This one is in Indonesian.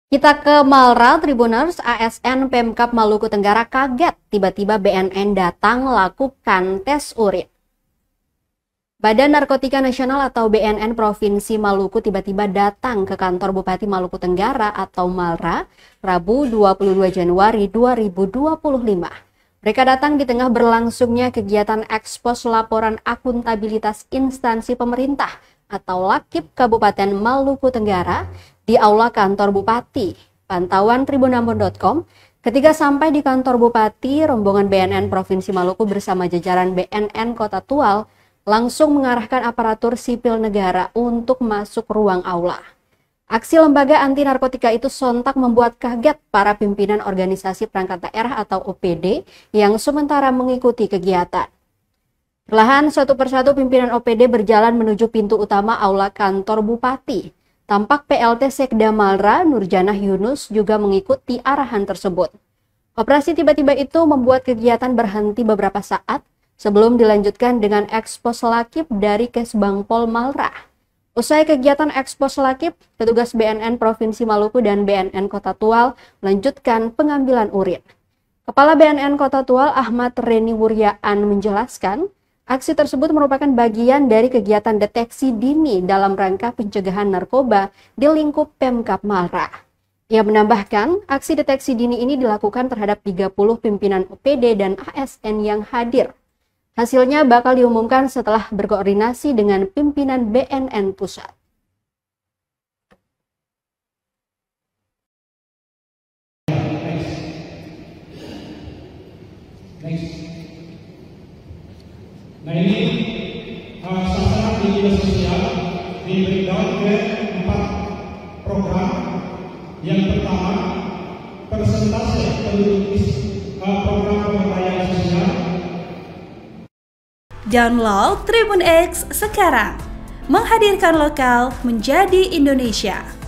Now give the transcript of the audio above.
Kita ke Malra, Tribuners. ASN Pemkab Maluku Tenggara kaget tiba-tiba BNN datang lakukan tes urin. Badan Narkotika Nasional atau BNN Provinsi Maluku tiba-tiba datang ke kantor Bupati Maluku Tenggara atau Malra, Rabu 22 Januari 2025. Mereka datang di tengah berlangsungnya kegiatan ekspos laporan akuntabilitas instansi pemerintah atau LAKIP Kabupaten Maluku Tenggara di Aula Kantor Bupati. Pantauan tribunambon.com, ketika sampai di kantor Bupati, rombongan BNN Provinsi Maluku bersama jajaran BNN Kota Tual langsung mengarahkan aparatur sipil negara untuk masuk ruang aula. Aksi lembaga anti narkotika itu sontak membuat kaget para pimpinan organisasi perangkat daerah atau OPD yang sementara mengikuti kegiatan. Perlahan satu persatu pimpinan OPD berjalan menuju pintu utama aula kantor Bupati. Tampak PLT Sekda Malra, Nurjanah Yunus juga mengikuti arahan tersebut. Operasi tiba-tiba itu membuat kegiatan berhenti beberapa saat sebelum dilanjutkan dengan ekspos LAKIP dari Kesbangpol Malra. Usai kegiatan ekspos LAKIP, petugas BNN Provinsi Maluku dan BNN Kota Tual melanjutkan pengambilan urin. Kepala BNN Kota Tual Ahmad Reni Wuryaan menjelaskan, aksi tersebut merupakan bagian dari kegiatan deteksi dini dalam rangka pencegahan narkoba di lingkup Pemkab Malra. Ia menambahkan, aksi deteksi dini ini dilakukan terhadap 30 pimpinan OPD dan ASN yang hadir. Hasilnya bakal diumumkan setelah berkoordinasi dengan pimpinan BNN Pusat. Nah ini sasaran di media sosial di breakdown ke 4 program. Yang pertama, persentase penduduk program pemberdayaan sosial. Download Tribun X sekarang, menghadirkan lokal menjadi Indonesia.